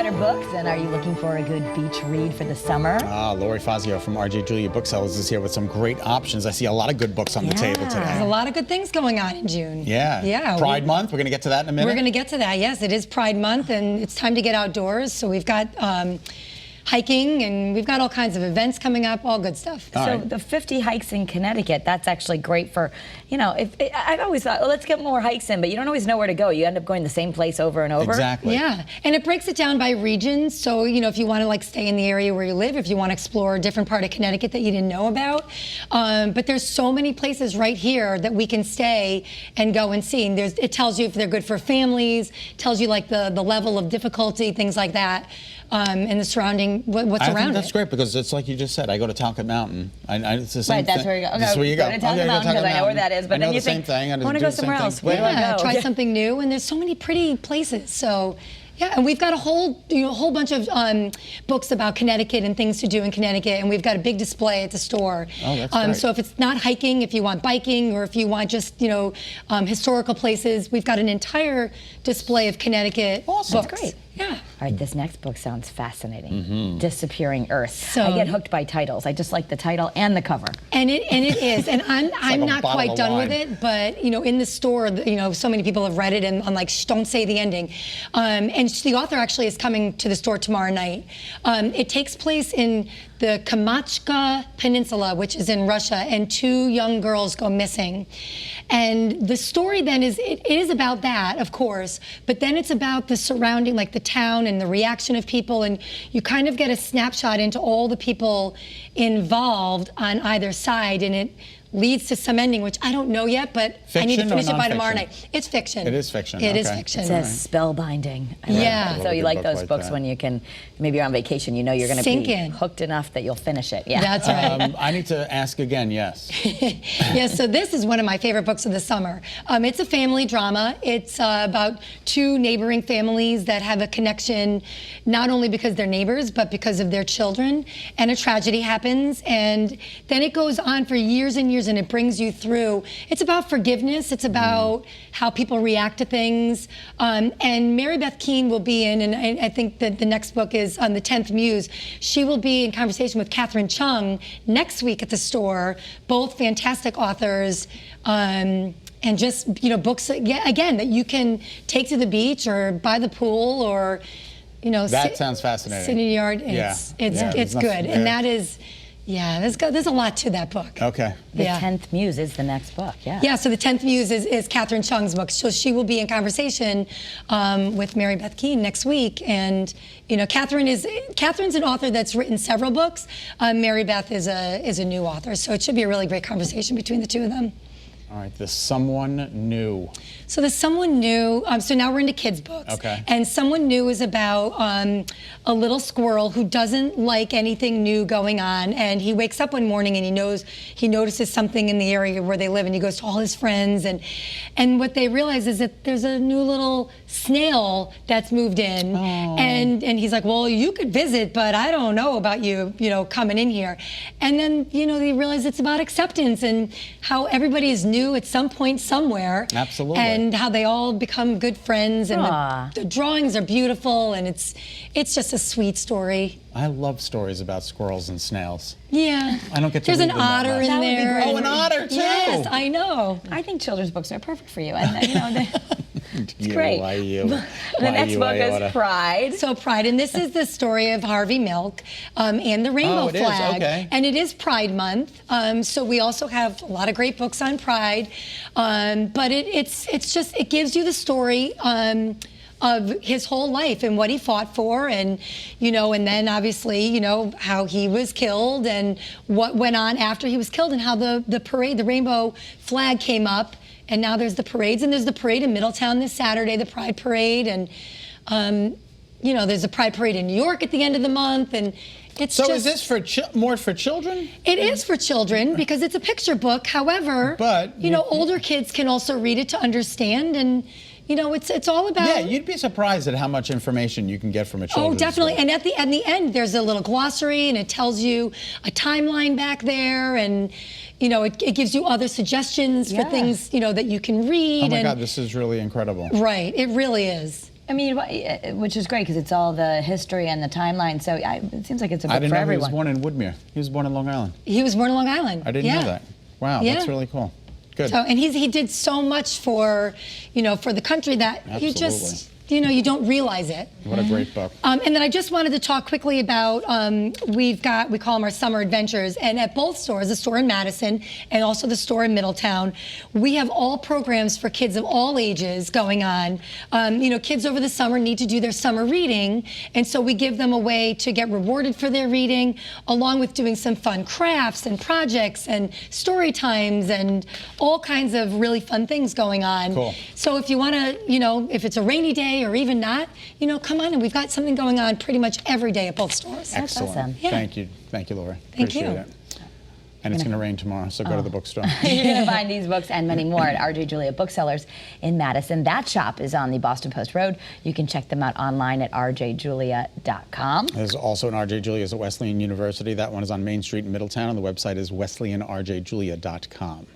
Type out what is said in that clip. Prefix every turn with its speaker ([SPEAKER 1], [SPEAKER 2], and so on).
[SPEAKER 1] better books, and are you looking for a good beach read for the summer?
[SPEAKER 2] Lori Fazio from RJ Julia Booksellers is here with some great options. I see a lot of good books on the table today.
[SPEAKER 3] There's a lot of good things going on in June.
[SPEAKER 2] Yeah. Pride Month, we're going to get to that in a minute.
[SPEAKER 3] We're going to get to that, yes. It is Pride Month, and it's time to get outdoors. So we've got hiking, and we've got all kinds of events coming up, all good stuff.
[SPEAKER 1] So the 50 hikes in Connecticut, that's actually great for, you know, I've always thought, well, let's get more hikes in, but you don't always know where to go. You end up going the same place over and over.
[SPEAKER 2] Exactly.
[SPEAKER 3] Yeah, and it breaks it down by regions. So, you know, if you want to like stay in the area where you live, if you want to explore a different part of Connecticut that you didn't know about. But there's so many places right here that we can stay and go and see. And it tells you if they're good for families, tells you like the level of difficulty, things like that. And the surrounding, what's around it.
[SPEAKER 2] I think that's great because it's like you just said. I go to Talcott Mountain. It's the same
[SPEAKER 1] right, that's
[SPEAKER 2] thing.
[SPEAKER 1] where you go. Okay,
[SPEAKER 2] that's where you go.
[SPEAKER 1] Go to Talcott Mountain because I know where that is. But then you think, I want to go somewhere else. Where do I go?
[SPEAKER 3] Try something new. And there's so many pretty places. So, yeah, and we've got a whole bunch of books about Connecticut and things to do in Connecticut, and we've got a big display at the store.
[SPEAKER 2] Oh, that's great.
[SPEAKER 3] So if it's not hiking, if you want biking, or if you want just historical places, we've got an entire display of Connecticut books.
[SPEAKER 1] That's great.
[SPEAKER 3] Yeah.
[SPEAKER 1] All right, this next book sounds fascinating. Disappearing Earth.
[SPEAKER 3] So,
[SPEAKER 1] I get hooked by titles. I just like the title and the cover.
[SPEAKER 3] And it is. And I'm
[SPEAKER 2] like
[SPEAKER 3] not quite done with it, but in the store, so many people have read it, and I'm like, shh, don't say the ending. And the author actually is coming to the store tomorrow night. It takes place in the Kamchatka Peninsula, which is in Russia, and 2 young girls go missing. And the story then it is about that, of course, but then it's about the surrounding, like the town and the reaction of people, and you kind of get a snapshot into all the people involved on either side, and it leads to some ending, which I don't know yet, but I need to finish it by tomorrow night. It's fiction.
[SPEAKER 2] It is fiction.
[SPEAKER 3] It is fiction.
[SPEAKER 1] It says spellbinding.
[SPEAKER 3] Yeah.
[SPEAKER 1] So you like those books when you can, maybe you're on vacation, you know you're going to be hooked enough that you'll finish it. Yeah.
[SPEAKER 3] That's right.
[SPEAKER 2] I need to ask again, yes.
[SPEAKER 3] Yes, so this is one of my favorite books of the summer. It's a family drama. It's about 2 neighboring families that have a connection, not only because they're neighbors, but because of their children. And a tragedy happens, and then it goes on for years and years, and it brings you through. It's about forgiveness. It's about how people react to things. And Mary Beth Keane will be in, and I think that the next book is on the 10th Muse. She will be in conversation with Catherine Chung next week at the store. Both fantastic authors. And just, books, again, that you can take to the beach or by the pool or,
[SPEAKER 2] that sounds fascinating.
[SPEAKER 3] Sit in your yard. It's good. And that is... Yeah, there's a lot to that book.
[SPEAKER 2] Okay.
[SPEAKER 1] The 10th Muse is the next book,
[SPEAKER 3] Yeah, so the 10th Muse is Catherine Chung's book. So she will be in conversation with Mary Beth Keane next week. And, Catherine's an author that's written several books. Mary Beth is a new author. So it should be a really great conversation between the 2 of them.
[SPEAKER 2] All right, the Someone New.
[SPEAKER 3] So the Someone New, so now we're into kids' books.
[SPEAKER 2] Okay.
[SPEAKER 3] And Someone New is about a little squirrel who doesn't like anything new going on, and he wakes up one morning and he notices something in the area where they live, and he goes to all his friends, and what they realize is that there's a new little snail that's moved in.
[SPEAKER 2] Oh.
[SPEAKER 3] And he's like, well, you could visit, but I don't know about you, coming in here. And then, they realize it's about acceptance and how everybody is new at some point somewhere.
[SPEAKER 2] Absolutely.
[SPEAKER 3] And how they all become good friends, and the drawings are beautiful, and it's just a sweet story.
[SPEAKER 2] I love stories about squirrels and snails.
[SPEAKER 3] Yeah.
[SPEAKER 2] I don't get to
[SPEAKER 3] There's
[SPEAKER 2] read
[SPEAKER 3] an
[SPEAKER 2] them that
[SPEAKER 3] otter
[SPEAKER 2] much.
[SPEAKER 3] in there.
[SPEAKER 2] Oh, an otter too.
[SPEAKER 3] Yes, I know.
[SPEAKER 1] I think children's books are perfect for you. And it's great.
[SPEAKER 2] Why you?
[SPEAKER 1] The next book is Pride.
[SPEAKER 3] So Pride, and this is the story of Harvey Milk and the rainbow flag.
[SPEAKER 2] Okay.
[SPEAKER 3] And it is Pride Month, so we also have a lot of great books on Pride. But it gives you the story of his whole life and what he fought for, and and then obviously how he was killed and what went on after he was killed, and how the parade, the rainbow flag, came up. And now there's the parades, and there's the parade in Middletown this Saturday, the Pride Parade, and there's a Pride Parade in New York at the end of the month, and it's
[SPEAKER 2] so is this more for children?
[SPEAKER 3] It is for children because it's a picture book. However,
[SPEAKER 2] but
[SPEAKER 3] older kids can also read it to understand, and it's all about.
[SPEAKER 2] Yeah, you'd be surprised at how much information you can get from a children's
[SPEAKER 3] book. Oh, definitely.
[SPEAKER 2] book.
[SPEAKER 3] And at the end, there's a little glossary, and it tells you a timeline back there, and it gives you other suggestions for things that you can read.
[SPEAKER 2] Oh my God, this is really incredible.
[SPEAKER 3] Right, it really is.
[SPEAKER 1] I mean, which is great because it's all the history and the timeline. So it seems like it's a book
[SPEAKER 2] I didn't
[SPEAKER 1] for
[SPEAKER 2] know
[SPEAKER 1] everyone.
[SPEAKER 2] he was born in Woodmere. He was born in Long Island.
[SPEAKER 3] He was born in Long Island.
[SPEAKER 2] I didn't know that. Wow,
[SPEAKER 3] Yeah.
[SPEAKER 2] that's really cool. Good.
[SPEAKER 3] So, and he did so much for, for the country that you just, you don't realize it.
[SPEAKER 2] What a great book.
[SPEAKER 3] And then I just wanted to talk quickly about, we call them our summer adventures, and at both stores, the store in Madison and also the store in Middletown, we have all programs for kids of all ages going on. Kids over the summer need to do their summer reading, and so we give them a way to get rewarded for their reading, along with doing some fun crafts and projects and story times and all kinds of really fun things going on.
[SPEAKER 2] Cool.
[SPEAKER 3] So if you want to, if it's a rainy day or even not, come on, and we've got something going on pretty much every day at both stores.
[SPEAKER 2] Excellent.
[SPEAKER 1] Awesome.
[SPEAKER 3] Yeah.
[SPEAKER 2] Thank you, Laura.
[SPEAKER 3] Thank
[SPEAKER 2] Appreciate
[SPEAKER 3] you.
[SPEAKER 2] it. And it's going to rain tomorrow, so go to the bookstore.
[SPEAKER 1] You're going to find these books and many more at R.J. Julia Booksellers in Madison. That shop is on the Boston Post Road. You can check them out online at rjjulia.com.
[SPEAKER 2] There's also an R.J. Julia's at Wesleyan University. That one is on Main Street in Middletown, and the website is wesleyanrjjulia.com.